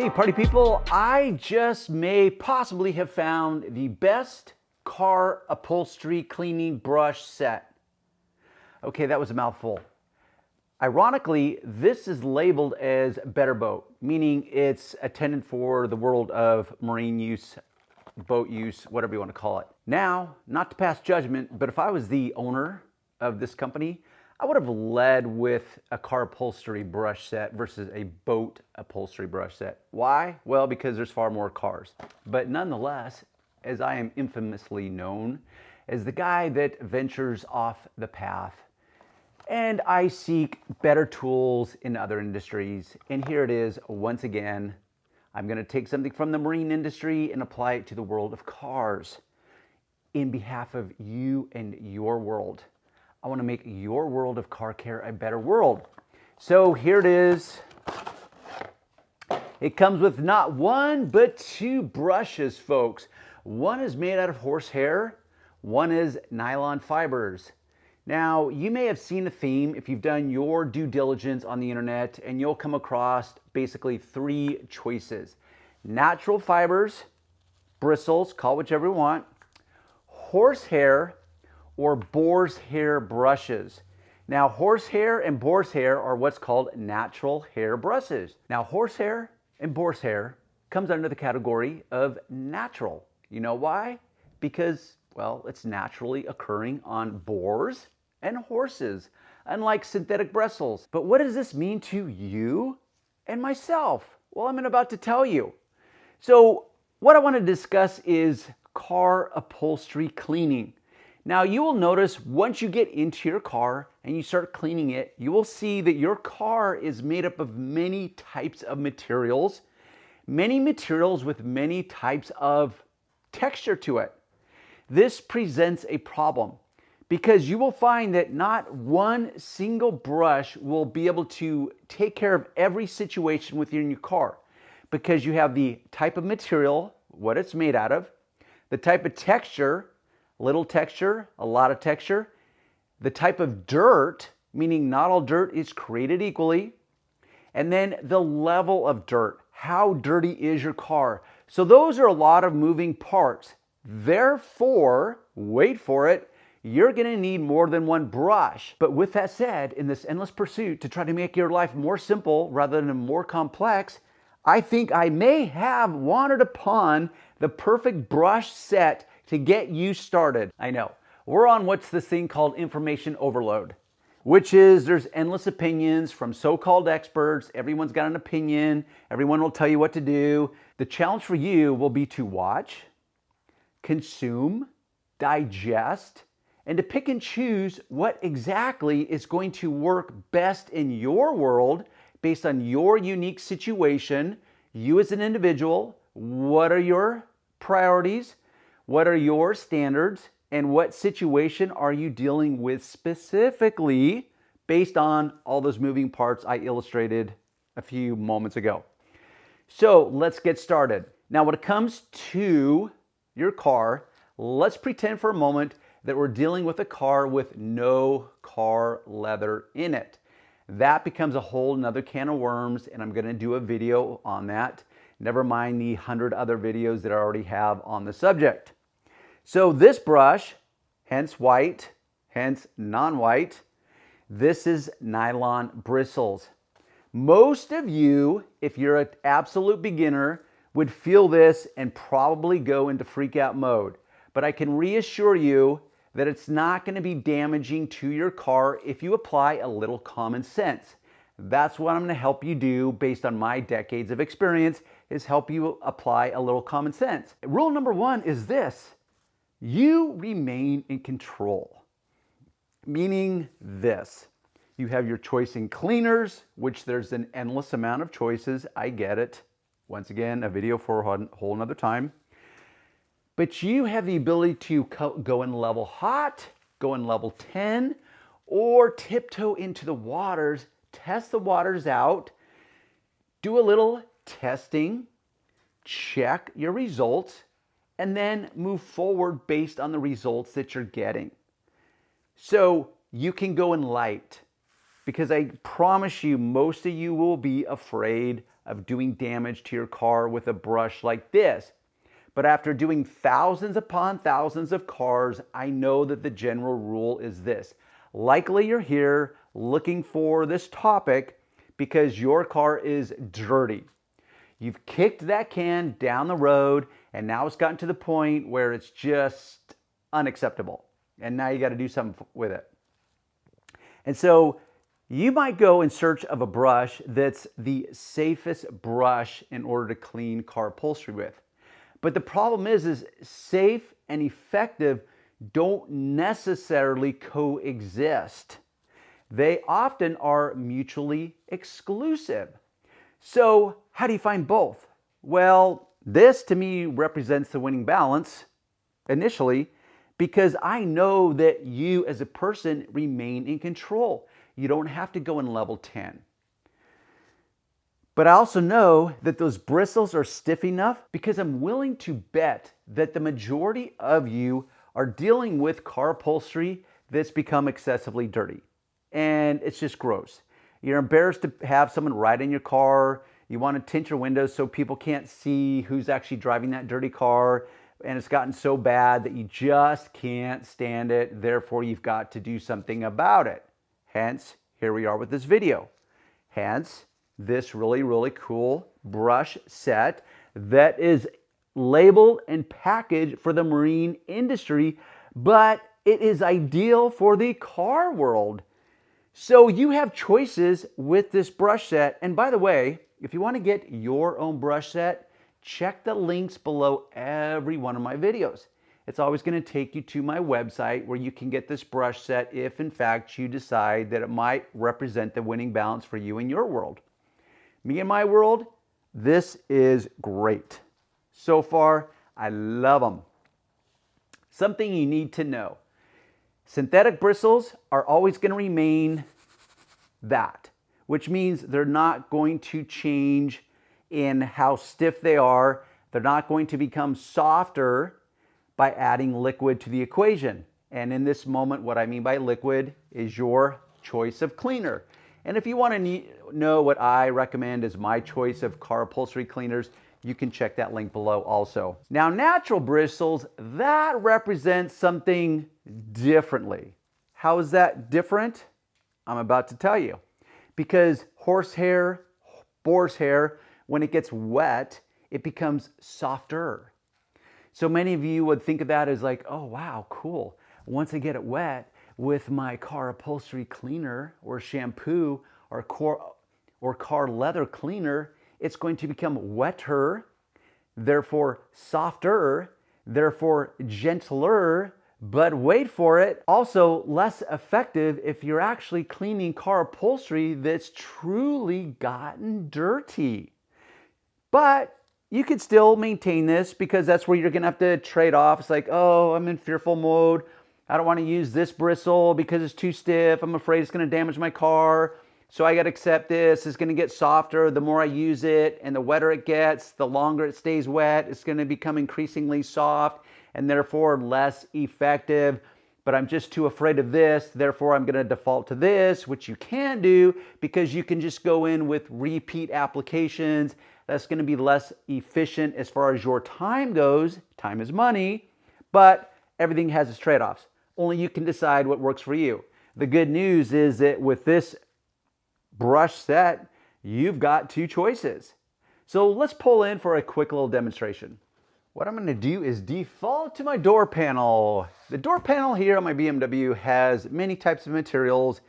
Hey party people, I just may possibly have found the best car upholstery cleaning brush set. Okay, that was a mouthful. Ironically, this is labeled as Better Boat, meaning it's intended for the world of marine use, boat use, whatever you want to call it. Now, not to pass judgment, but if I was the owner of this company, I would have led with a car upholstery brush set versus a boat upholstery brush set. Why? Well, because there's far more cars. But nonetheless, as I am infamously known as the guy that ventures off the path, and I seek better tools in other industries. And here it is once again. I'm going to take something from the marine industry and apply it to the world of cars in behalf of you and your world. I want to make your world of car care a better world. So here it is. It comes with not one, but two brushes, folks. One is made out of horsehair. One is nylon fibers. Now, you may have seen a theme if you've done your due diligence on the internet, and you'll come across basically three choices. Natural fibers, bristles, call whichever you want, horsehair, or boar's hair brushes. Now, horsehair and boar's hair are what's called natural hair brushes. Now, horsehair and boar's hair comes under the category of natural. You know why? Because, well, it's naturally occurring on boars and horses, unlike synthetic bristles. But what does this mean to you and myself? Well, I'm about to tell you. So what I want to discuss is car upholstery cleaning. Now, you will notice once you get into your car and you start cleaning it, you will see that your car is made up of many types of materials with many types of texture to it. This presents a problem because you will find that not one single brush will be able to take care of every situation within your car, because you have the type of material, what it's made out of, the type of texture, little texture, a lot of texture, the type of dirt, meaning not all dirt is created equally, and then the level of dirt. How dirty is your car? So those are a lot of moving parts. Therefore, wait for it, you're going to need more than one brush. But with that said, in this endless pursuit to try to make your life more simple rather than more complex, I think I may have wandered upon the perfect brush set to get you started. I know, we're on what's this thing called information overload, which is there's endless opinions from so-called experts. Everyone's got an opinion. Everyone will tell you what to do. The challenge for you will be to watch, consume, digest, and to pick and choose what exactly is going to work best in your world based on your unique situation, you as an individual. What are your priorities? What are your standards? And what situation are you dealing with specifically based on all those moving parts I illustrated a few moments ago? So let's get started. Now, when it comes to your car, let's pretend for a moment that we're dealing with a car with no car leather in it. That becomes a whole nother can of worms, and I'm going to do a video on that. Never mind the 100 other videos that I already have on the subject. So this brush, hence white, hence non-white, this is nylon bristles. Most of you, if you're an absolute beginner, would feel this and probably go into freak out mode. But I can reassure you that it's not going to be damaging to your car if you apply a little common sense. That's what I'm going to help you do based on my decades of experience, is help you apply a little common sense. Rule number one is this: you remain in control. Meaning this: you have your choice in cleaners, which there's an endless amount of choices. I get it. Once again, a video for a whole nother time. But you have the ability to go in level hot, go in level 10, or tiptoe into the waters, test the waters out, do a little testing, check your results, and then move forward based on the results that you're getting. So you can go in light, because I promise you, most of you will be afraid of doing damage to your car with a brush like this. But after doing thousands upon thousands of cars, I know that the general rule is this. Likely you're here looking for this topic because your car is dirty. You've kicked that can down the road and now it's gotten to the point where it's just unacceptable. And now you got to do something with it. And so you might go in search of a brush that's the safest brush in order to clean car upholstery with. But the problem is safe and effective don't necessarily coexist. They often are mutually exclusive. So how do you find both? Well, this to me represents the winning balance initially, because I know that you as a person remain in control. You don't have to go in level 10. But I also know that those bristles are stiff enough because I'm willing to bet that the majority of you are dealing with car upholstery that's become excessively dirty. And it's just gross. You're embarrassed to have someone ride in your car. You want to tint your windows so people can't see who's actually driving that dirty car. And it's gotten so bad that you just can't stand it. Therefore, you've got to do something about it. Hence, here we are with this video. Hence, this really, really cool brush set that is labeled and packaged for the marine industry, but it is ideal for the car world. So you have choices with this brush set. And by the way, if you want to get your own brush set, check the links below every one of my videos. It's always going to take you to my website where you can get this brush set if in fact you decide that it might represent the winning balance for you in your world. Me and my world, this is great. So far, I love them. Something you need to know. Synthetic bristles are always going to remain that, which means they're not going to change in how stiff they are. They're not going to become softer by adding liquid to the equation. And in this moment, what I mean by liquid is your choice of cleaner. And if you want to know what I recommend as my choice of car upholstery cleaners, you can check that link below also. Now, natural bristles, that represents something differently. How is that different? I'm about to tell you. Because horsehair, boar's hair, when it gets wet, it becomes softer. So many of you would think of that as like, oh wow, cool. Once I get it wet with my car upholstery cleaner or shampoo or car leather cleaner, it's going to become wetter, therefore softer, therefore gentler, but wait for it, also less effective if you're actually cleaning car upholstery that's truly gotten dirty. But you could still maintain this because that's where you're gonna have to trade off. It's like, oh, I'm in fearful mode. I don't want to use this bristle because it's too stiff. I'm afraid it's going to damage my car. So I got to accept this. It's going to get softer the more I use it, and the wetter it gets, the longer it stays wet. It's going to become increasingly soft and therefore less effective. But I'm just too afraid of this. Therefore, I'm going to default to this, which you can do because you can just go in with repeat applications. That's going to be less efficient as far as your time goes. Time is money, but everything has its trade-offs. Only you can decide what works for you. The good news is that with this brush set, you've got two choices. So let's pull in for a quick little demonstration. What I'm going to do is default to my door panel. The door panel here on my BMW has many types of materials,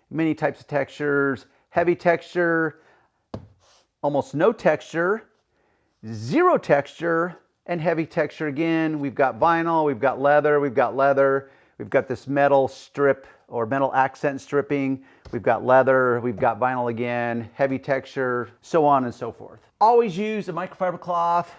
many types of textures, heavy texture, almost no texture, zero texture, and heavy texture again. We've got vinyl, we've got leather, we've got this metal strip or metal accent stripping, we've got leather, we've got vinyl again, heavy texture, so on and so forth. Always use a microfiber cloth,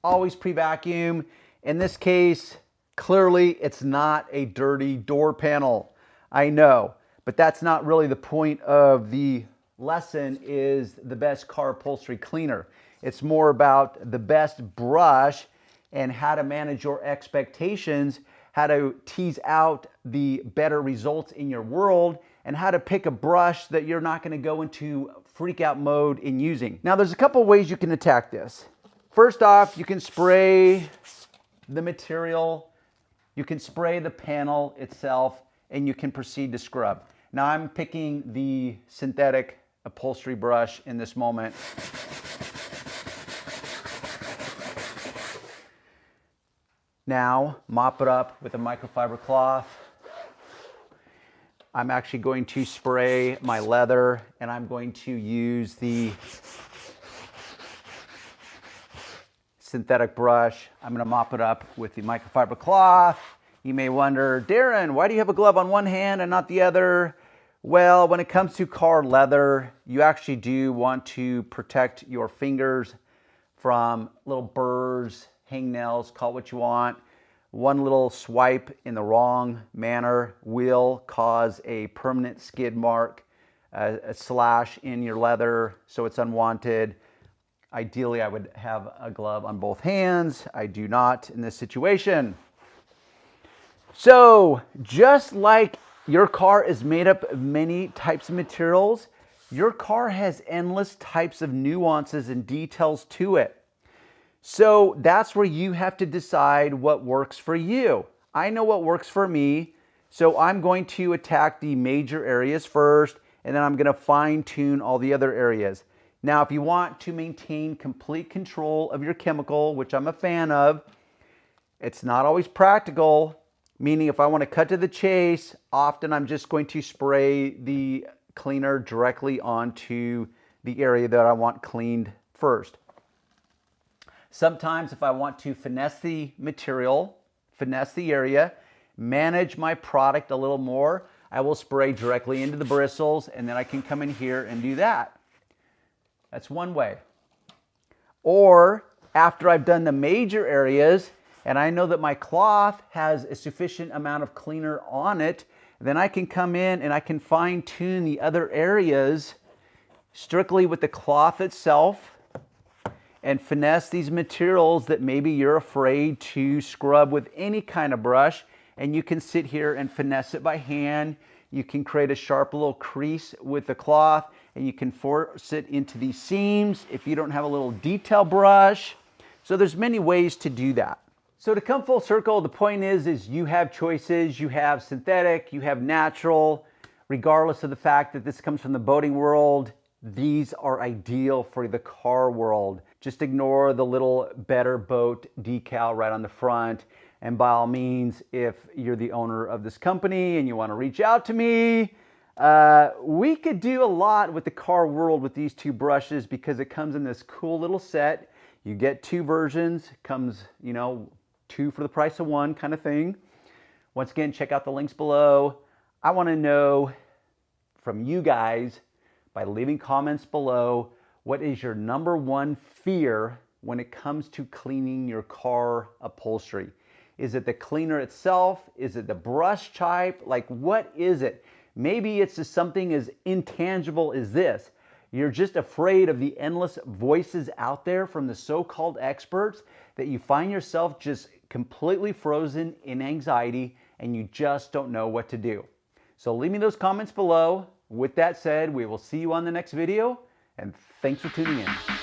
always pre-vacuum. In this case, clearly it's not a dirty door panel. I know, but that's not really the point of the lesson, is the best car upholstery cleaner. It's more about the best brush and how to manage your expectations, how to tease out the better results in your world, and how to pick a brush that you're not going to go into freak out mode in using. Now there's a couple ways you can attack this. First off, you can spray the material, you can spray the panel itself, and you can proceed to scrub. Now I'm picking the synthetic upholstery brush in this moment. Now mop it up with a microfiber cloth. I'm actually going to spray my leather, and I'm going to use the synthetic brush. I'm going to mop it up with the microfiber cloth. You may wonder, Darren, why do you have a glove on one hand and not the other? Well, when it comes to car leather, you actually do want to protect your fingers from little burrs, hangnails, call it what you want. One little swipe in the wrong manner will cause a permanent skid mark, a slash in your leather, so it's unwanted. Ideally, I would have a glove on both hands. I do not in this situation. So, just like your car is made up of many types of materials, your car has endless types of nuances and details to it. So that's where you have to decide what works for you. I know what works for me, so I'm going to attack the major areas first, and then I'm going to fine tune all the other areas. Now, if you want to maintain complete control of your chemical, which I'm a fan of, it's not always practical, meaning if I want to cut to the chase, often I'm just going to spray the cleaner directly onto the area that I want cleaned first. Sometimes if I want to finesse the material, finesse the area, manage my product a little more, I will spray directly into the bristles, and then I can come in here and do that. That's one way. Or after I've done the major areas and I know that my cloth has a sufficient amount of cleaner on it, then I can come in and I can fine tune the other areas strictly with the cloth itself and finesse these materials that maybe you're afraid to scrub with any kind of brush, and you can sit here and finesse it by hand. You can create a sharp little crease with the cloth, and you can force it into these seams if you don't have a little detail brush. So there's many ways to do that. So to come full circle, the point is you have choices. You have synthetic, you have natural. Regardless of the fact that this comes from the boating world, these are ideal for the car world. Just ignore the little Better Boat decal right on the front. And by all means, if you're the owner of this company and you want to reach out to me, we could do a lot with the car world with these two brushes because it comes in this cool little set. You get two versions, comes, you know, two for the price of one kind of thing. Once again, check out the links below. I want to know from you guys by leaving comments below, what is your number one fear when it comes to cleaning your car upholstery? Is it the cleaner itself? Is it the brush type? Like, what is it? Maybe it's just something as intangible as this. You're just afraid of the endless voices out there from the so-called experts that you find yourself just completely frozen in anxiety and you just don't know what to do. So leave me those comments below. With that said, we will see you on the next video, and thanks for tuning in.